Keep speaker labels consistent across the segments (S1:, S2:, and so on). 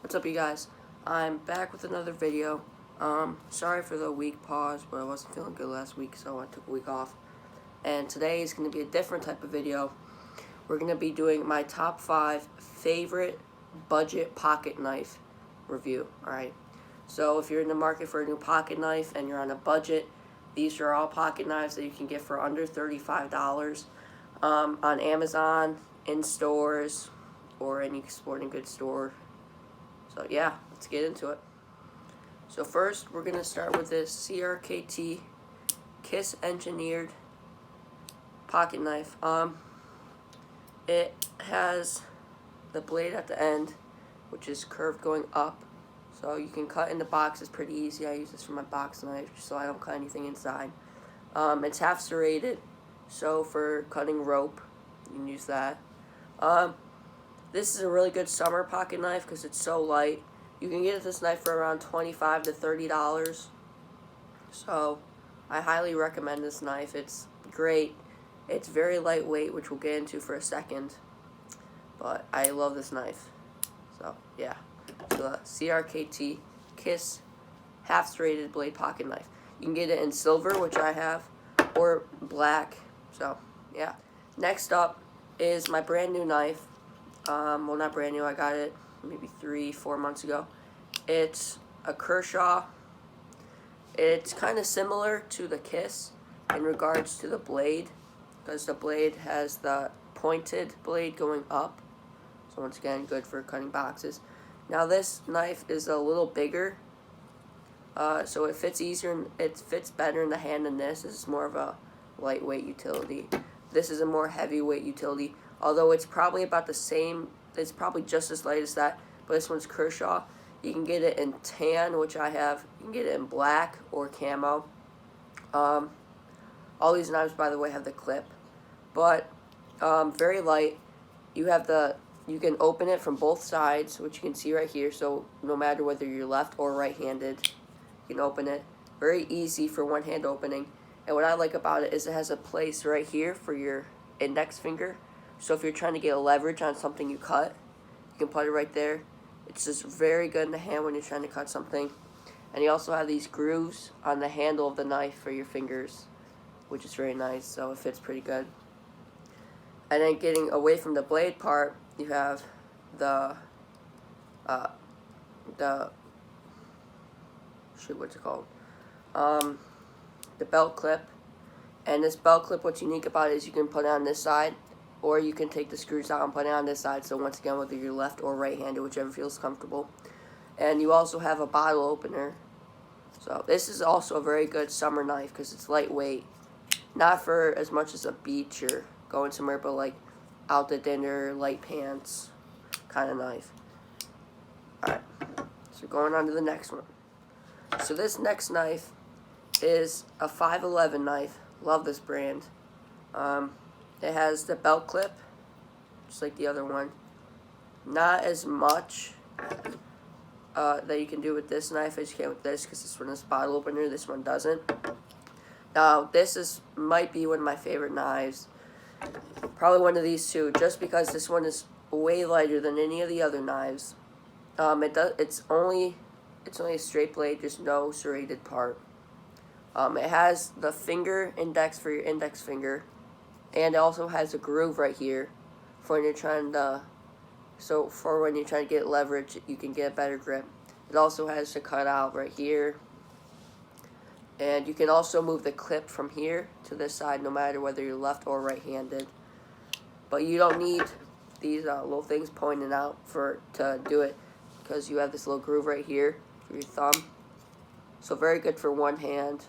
S1: What's up, you guys? I'm back with another video. Sorry for the week pause, but I wasn't feeling good last week, so I took a week off. And today is going to be a different type of video. We're going to be doing my top 5 favorite budget pocket knife review. Alright, so if you're in the market for a new pocket knife and you're on a budget, these are all pocket knives that you can get for under $35 on Amazon, in stores, or any sporting goods store. So yeah, let's get into it. So first, we're going to start with this CRKT KISS engineered pocket knife. It has the blade at the end, which is curved going up. So you can cut in the box. It's pretty easy. I use this for my box knife so I don't cut anything inside. It's half serrated, so for cutting rope, you can use that. This is a really good summer pocket knife because it's so light. You can get this knife for around $25 to $30. So I highly recommend this knife. It's great. It's very lightweight, which we'll get into for a second. But I love this knife. So yeah. So the CRKT KISS half serrated blade pocket knife. You can get it in silver, which I have, or black. So yeah. Next up is my brand new knife. Well, not brand new, I got it maybe 3-4 months ago. It's a Kershaw. It's kind of similar to the KISS in regards to the blade, because the blade has the pointed blade going up. So once again, good for cutting boxes. Now this knife is a little bigger, so it fits easier, it fits better in the hand than this. This is more of a lightweight utility. This is a more heavyweight utility. Although it's probably about the same, it's probably just as light as that, but this one's Kershaw. You can get it in tan, which I have. You can get it in black or camo. All these knives, by the way, have the clip, but very light. You can open it from both sides, which you can see right here. So no matter whether you're left or right-handed, you can open it. Very easy for one-hand opening. And what I like about it is it has a place right here for your index finger. So if you're trying to get a leverage on something you cut, you can put it right there. It's just very good in the hand when you're trying to cut something. And you also have these grooves on the handle of the knife for your fingers, which is very nice, so it fits pretty good. And then getting away from the blade part, you have what's it called? The belt clip. And this belt clip, what's unique about it is you can put it on this side, or you can take the screws out and put it on this side. So once again, whether you're left or right-handed, whichever feels comfortable. And you also have a bottle opener. So this is also a very good summer knife because it's lightweight. Not for as much as a beach or going somewhere, but like out to dinner, light pants kind of knife. Alright, so going on to the next one. So this next knife is a 511 knife. Love this brand. It has the belt clip, just like the other one. Not as much that you can do with this knife as you can with this, because this one has a bottle opener, this one doesn't. Now, this might be one of my favorite knives. Probably one of these two, just because this one is way lighter than any of the other knives. It's only a straight blade, just no serrated part. It has the finger index for your index finger, and it also has a groove right here for when you're trying to, get leverage, you can get a better grip. It also has a cutout right here, and you can also move the clip from here to this side, no matter whether you're left or right-handed. But you don't need these little things pointing out to do it, because you have this little groove right here for your thumb. So very good for one hand.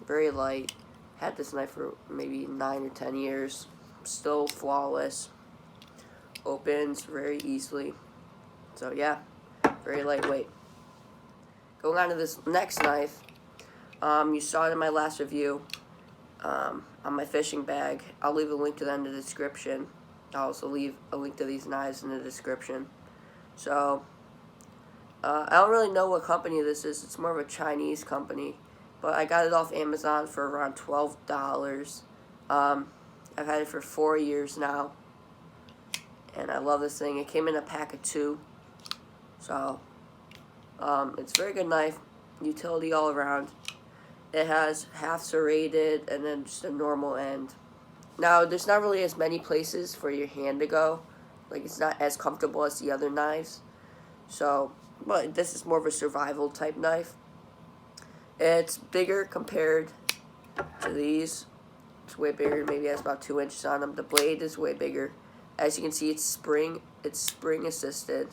S1: Very light. Had this knife for maybe 9 or 10 years. Still flawless. Opens very easily. So yeah, very lightweight. Going on to this next knife. You saw it in my last review on my fishing bag. I'll leave a link to that in the description. I'll also leave a link to these knives in the description. So I don't really know what company this is. It's more of a Chinese company. But I got it off Amazon for around $12. I've had it for 4 years now. And I love this thing. It came in a pack of 2. So, it's a very good knife, utility all around. It has half serrated and then just a normal end. Now, there's not really as many places for your hand to go. Like, it's not as comfortable as the other knives. So, but this is more of a survival type knife. It's bigger compared to these. It's way bigger. Maybe it has about 2 inches on them. The blade is way bigger. As you can see, it's spring assisted.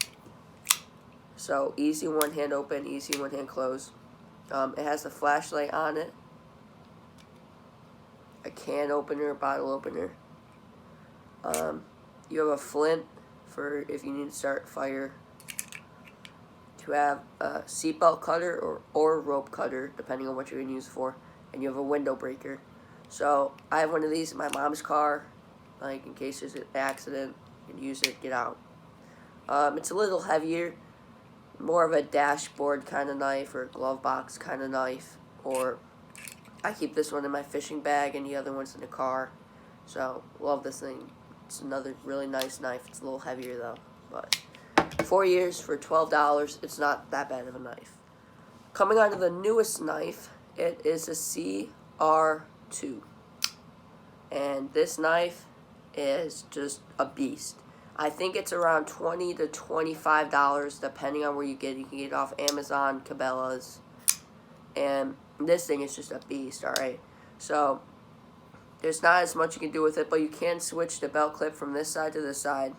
S1: So, easy one hand open, easy one hand close. It has a flashlight on it. A can opener, bottle opener. You have a flint for if you need to start fire. You have a seatbelt cutter or rope cutter, depending on what you're going to use it for. And you have a window breaker. So, I have one of these in my mom's car. Like, in case there's an accident, you can use it, get out. It's a little heavier. More of a dashboard kind of knife or glove box kind of knife. Or, I keep this one in my fishing bag and the other one's in the car. So, love this thing. It's another really nice knife. It's a little heavier though. But 4 years for $12. It's not that bad of a knife. Coming on to the newest knife, it is a CR2. And this knife is just a beast. I think it's around $20 to $25 depending on where you get it. You can get it off Amazon, Cabela's. And this thing is just a beast, alright? So, there's not as much you can do with it, but you can switch the belt clip from this side to this side.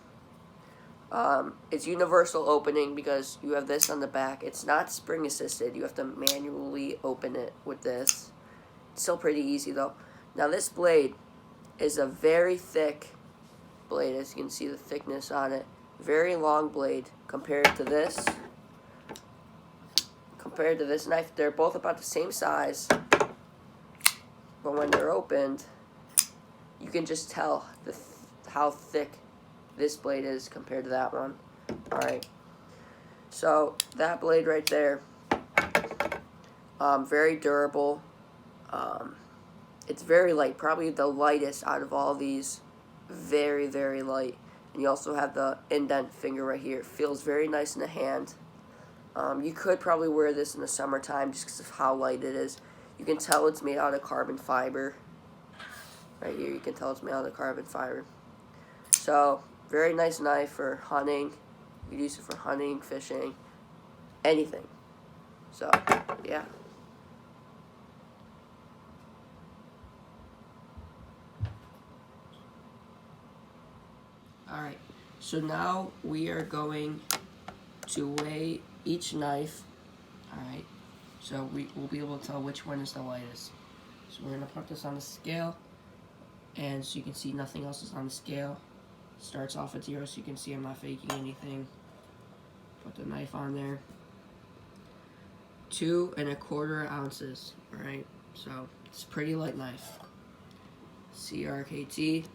S1: It's universal opening because you have this on the back. It's not spring assisted. You have to manually open it with this. It's still pretty easy though. Now this blade is a very thick blade, as you can see the thickness on it. Very long blade compared to this. Compared to this knife, they're both about the same size. But when they're opened, you can just tell how thick this blade is compared to that one. Alright. So, that blade right there, very durable. It's very light, probably the lightest out of all these. Very, very light. And you also have the indent finger right here. It feels very nice in the hand. You could probably wear this in the summertime just because of how light it is. You can tell it's made out of carbon fiber. Right here, you can tell it's made out of carbon fiber. So, very nice knife for hunting. You can use it for hunting, fishing, anything. So, yeah. Alright, so now we are going to weigh each knife. Alright, so we'll be able to tell which one is the lightest. So we're going to put this on the scale. And so you can see nothing else is on the scale. Starts off at 0, so you can see I'm not faking anything. Put the knife on there. 2 1/4 ounces. Alright, so it's a pretty light knife. CRKT,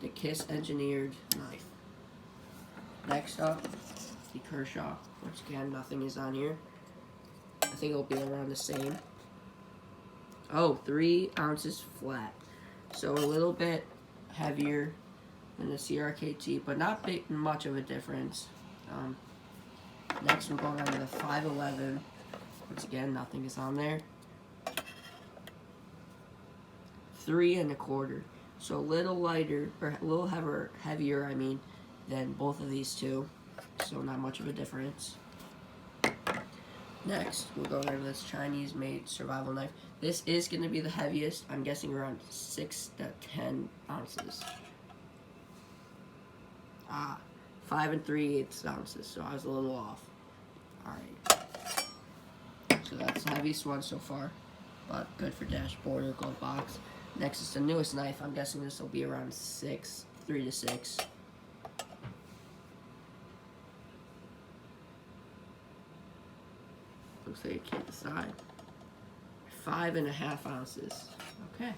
S1: the KISS engineered knife. Next up, the Kershaw. Once again, nothing is on here. I think it'll be around the same. Oh, 3 ounces flat. So a little bit heavier than the CRKT, but not much of a difference. Next we're going on to the 511. Once again, nothing is on there. 3 1/4. So a little lighter, or a little heavier, I mean, than both of these two. So not much of a difference. Next, we're going over this Chinese-made survival knife. This is going to be the heaviest. I'm guessing around 6 to 10 ounces. 5 3/8 ounces, so I was a little off. Alright. So that's the heaviest one so far, but good for dashboard or glove box. Next is the newest knife. I'm guessing this will be around 3 to 6. Looks like I can't decide. 5 1/2 ounces. Okay.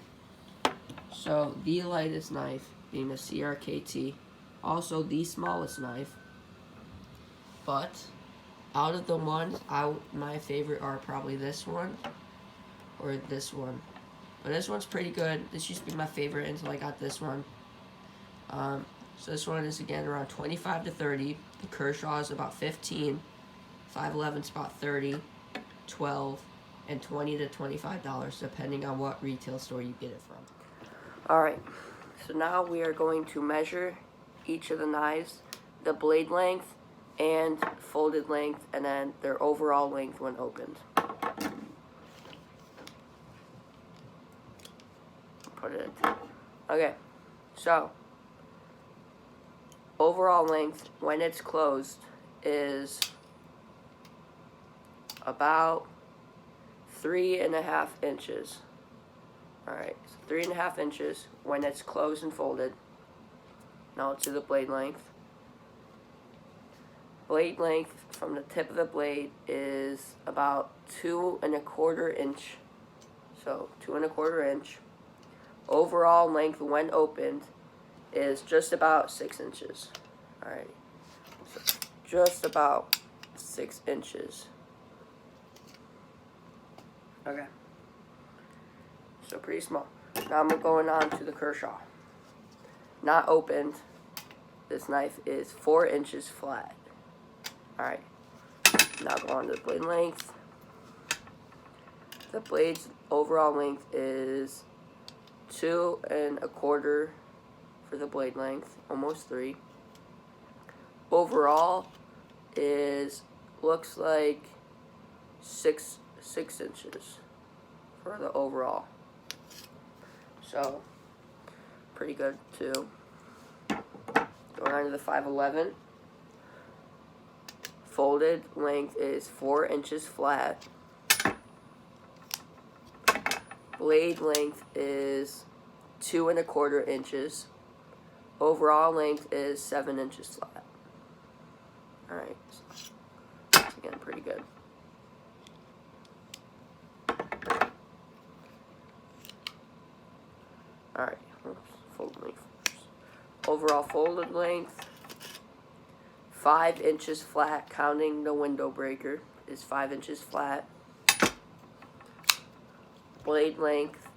S1: So the lightest knife being the CRKT, also the smallest knife. But out of the ones, my favorite are probably this one or this one. But this one's pretty good. This used to be my favorite until I got this one. So this one is again around 25 to 30. The Kershaw is about 15. 511's about $30, $12, and $20 to $25, depending on what retail store you get it from. Alright, so now we are going to measure each of the knives, the blade length and folded length, and then their overall length when opened. Put it in. Okay, so overall length when it's closed is about 3.5 inches. Alright, so 3.5 inches when it's closed and folded. Now to the blade length. Blade length from the tip of the blade is about 2.25 inch. So 2.25 inch. Overall length when opened is just about 6 inches. Alright, so just about 6 inches. Okay, so pretty small. Now I'm going on to the Kershaw. Not opened. This knife is 4 inches flat. Alright, now go on to the blade length. The blade's overall length is 2.25 for the blade length, almost 3. Overall looks like 6 inches for the overall. So pretty good too. Going on to the 511. Folded length is 4 inches flat. Blade length is 2.25 inches. Overall length is 7 inches flat. Alright, so again, pretty good. Alright, fold length first. Overall folded length, 5 inches flat, counting the window breaker, is 5 inches flat. Blade length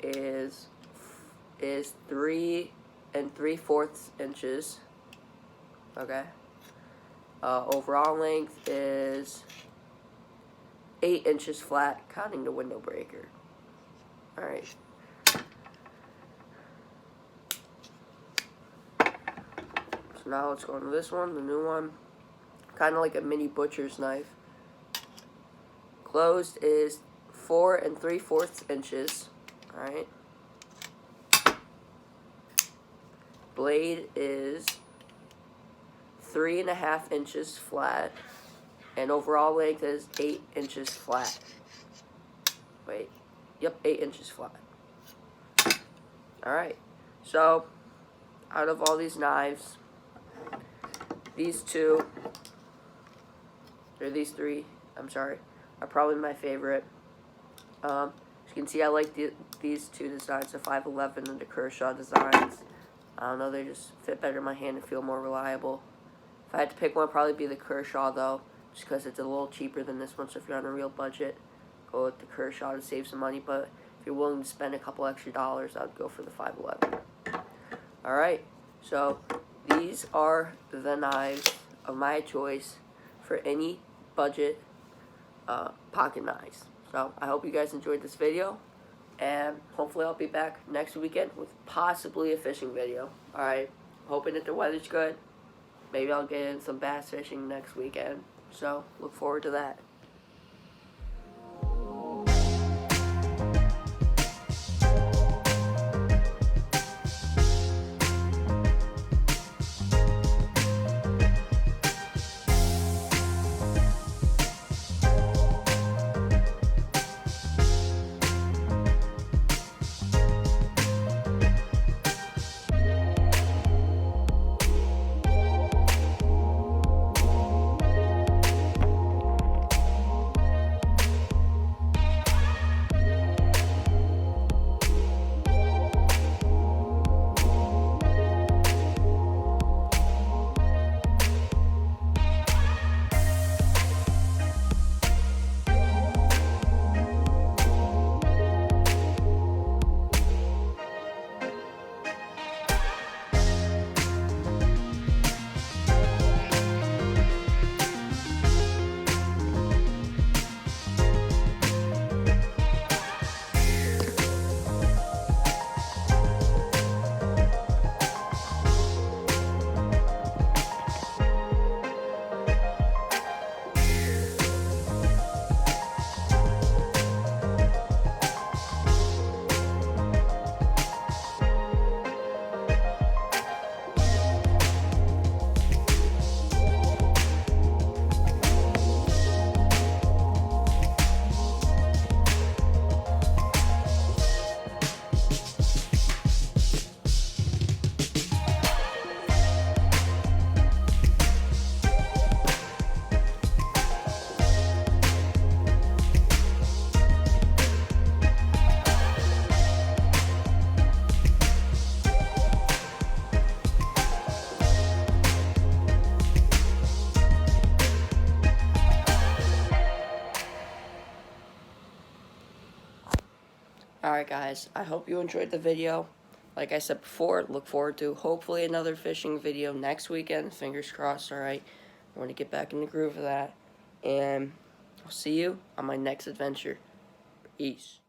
S1: is 3 3/4 inches. Okay. Overall length is 8 inches flat, counting the window breaker. Alright. So now let's go into this one, the new one. Kind of like a mini butcher's knife. Closed is 4 3/4 inches. Alright. Blade is 3.5 inches flat. And overall length is 8 inches flat. Wait. Yep, 8 inches flat. Alright. So, out of all these knives, these two, or these three, I'm sorry, are probably my favorite. As you can see, I like these two designs, the 511 and the Kershaw designs. I don't know, they just fit better in my hand and feel more reliable. If I had to pick one, it'd probably be the Kershaw, though, just because it's a little cheaper than this one, so if you're on a real budget, go with the Kershaw to save some money, but if you're willing to spend a couple extra dollars, I'd go for the 511. Alright, so these are the knives of my choice for any budget pocket knives. So I hope you guys enjoyed this video, and hopefully I'll be back next weekend with possibly a fishing video. Alright, hoping that the weather's good. Maybe I'll get in some bass fishing next weekend. So look forward to that. Alright guys, I hope you enjoyed the video. Like I said before, look forward to hopefully another fishing video next weekend. Fingers crossed, alright? I want to get back in the groove of that. And I'll see you on my next adventure. Peace.